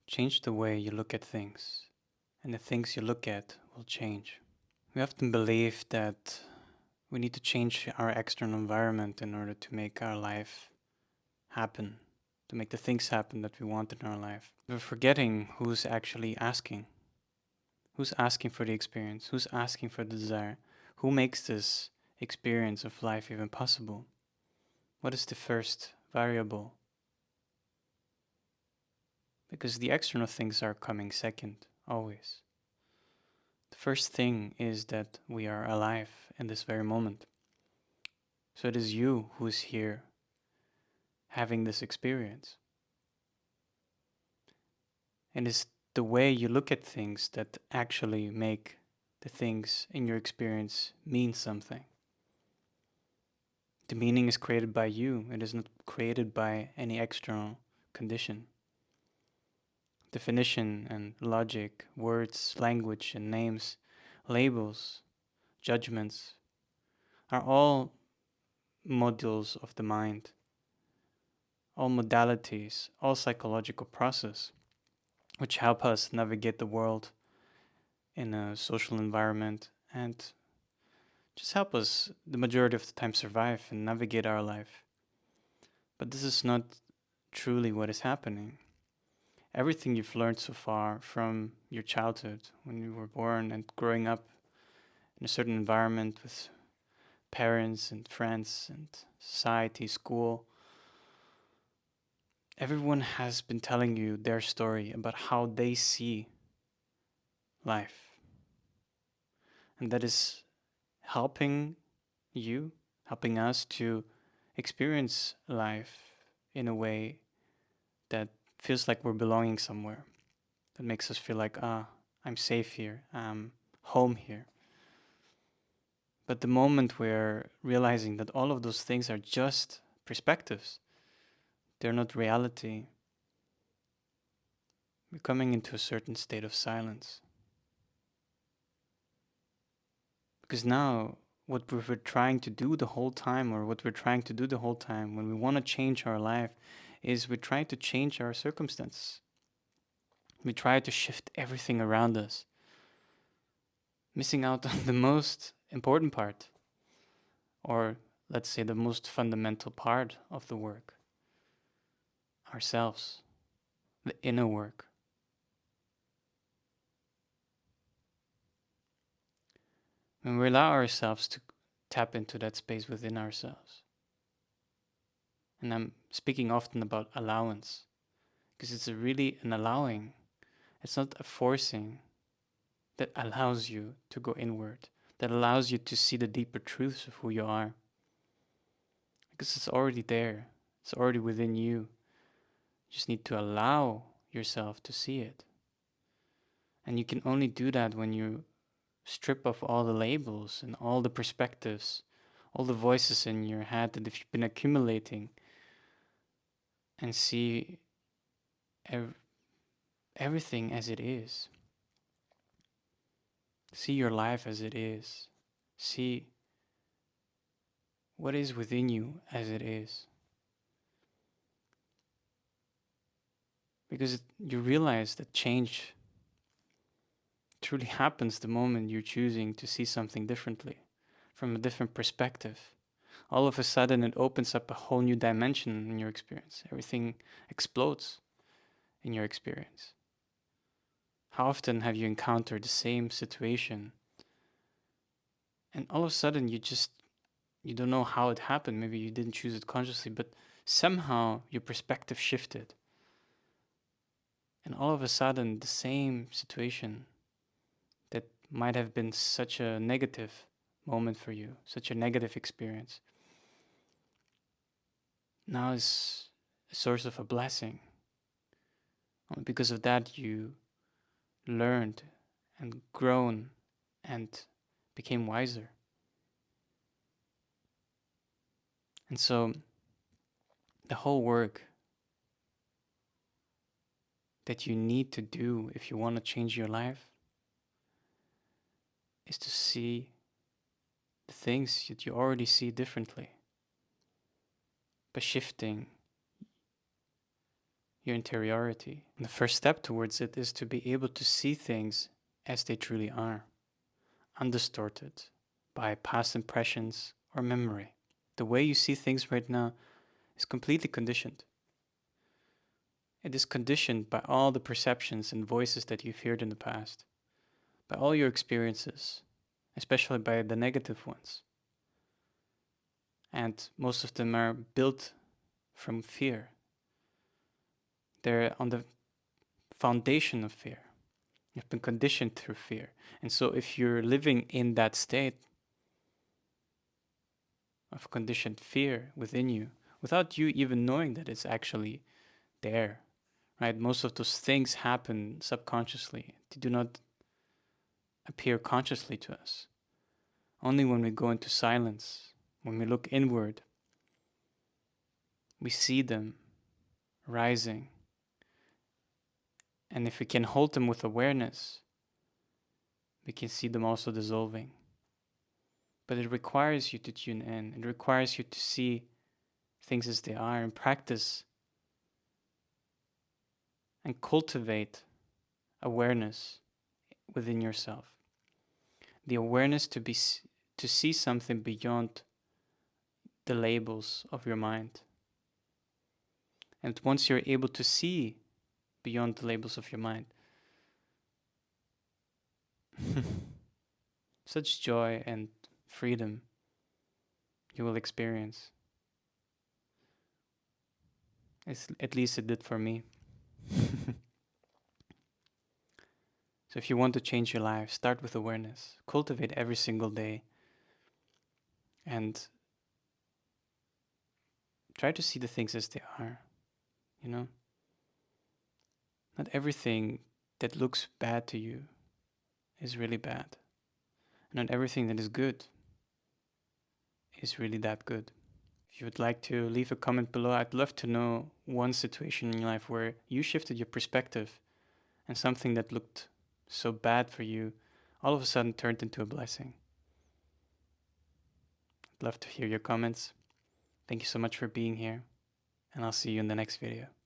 Change the way you look at things, and the things you look at will change. We often believe that we need to change our external environment in order to make our life happen, to make the things happen that we want in our life. We're forgetting who's actually asking. Who's asking for the experience? Who's asking for the desire? Who makes this experience of life even possible? What is the first variable? Because the external things are coming second, always. The first thing is that we are alive in this very moment. So it is you who is here having this experience. And it's the way you look at things that actually make the things in your experience mean something. The meaning is created by you, it is not created by any external condition. Definition and logic, words, language, and names, labels, judgments are all modules of the mind, all modalities, all psychological process which help us navigate the world in a social environment and just help us the majority of the time survive and navigate our life. But this is not truly what is happening. Everything you've learned so far from your childhood, when you were born and growing up in a certain environment with parents and friends and society, school, everyone has been telling you their story about how they see life. And that is helping you, helping us to experience life in a way that feels like we're belonging somewhere, that makes us feel like, I'm safe here, I'm home here. But the moment we're realizing that all of those things are just perspectives, they're not reality, we're coming into a certain state of silence. Because now, what we're trying to do the whole time, or what we're trying to do the whole time when we want to change our life, is we're trying to change our circumstances. We try to shift everything around us, missing out on the most important part, or let's say the most fundamental part of the work, ourselves, the inner work. When we allow ourselves to tap into that space within ourselves, and I'm speaking often about allowance, because it's really an allowing, it's not a forcing that allows you to go inward, that allows you to see the deeper truths of who you are. Because it's already there, it's already within you. You just need to allow yourself to see it. And you can only do that when you strip off all the labels and all the perspectives, all the voices in your head that if you've been accumulating, and see everything as it is. See your life as it is. See what is within you as it is. Because you realize that change truly happens the moment you're choosing to see something differently, from a different perspective. All of a sudden, it opens up a whole new dimension in your experience. Everything explodes in your experience. How often have you encountered the same situation, and all of a sudden you don't know how it happened? Maybe you didn't choose it consciously, but somehow your perspective shifted. And all of a sudden, the same situation that might have been such a negative moment for you, such a negative experience, now is a source of a blessing. Only because of that, you learned and grown and became wiser. And so, the whole work that you need to do if you want to change your life is to see the things that you already see differently by shifting your interiority. And the first step towards it is to be able to see things as they truly are, undistorted by past impressions or memory. The way you see things right now is completely conditioned. It is conditioned by all the perceptions and voices that you've heard in the past, by all your experiences, especially by the negative ones. And most of them are built from fear. They're on the foundation of fear. You've been conditioned through fear. And so if you're living in that state of conditioned fear within you, without you even knowing that it's actually there, right? Most of those things happen subconsciously. They do not appear consciously to us. Only when we go into silence, when we look inward, we see them rising. And if we can hold them with awareness, we can see them also dissolving. But it requires you to tune in. It requires you to see things as they are and practice and cultivate awareness within yourself. The awareness to see something beyond the labels of your mind. And once you're able to see beyond the labels of your mind, such joy and freedom you will experience. At least it did for me. So if you want to change your life, start with awareness. Cultivate every single day. And try to see the things as they are. You know? Not everything that looks bad to you is really bad. Not everything that is good is really that good. If you would like to leave a comment below, I'd love to know one situation in your life where you shifted your perspective and something that looked so bad for you all of a sudden turned into a blessing. I'd love to hear your comments. Thank you so much for being here, and I'll see you in the next video.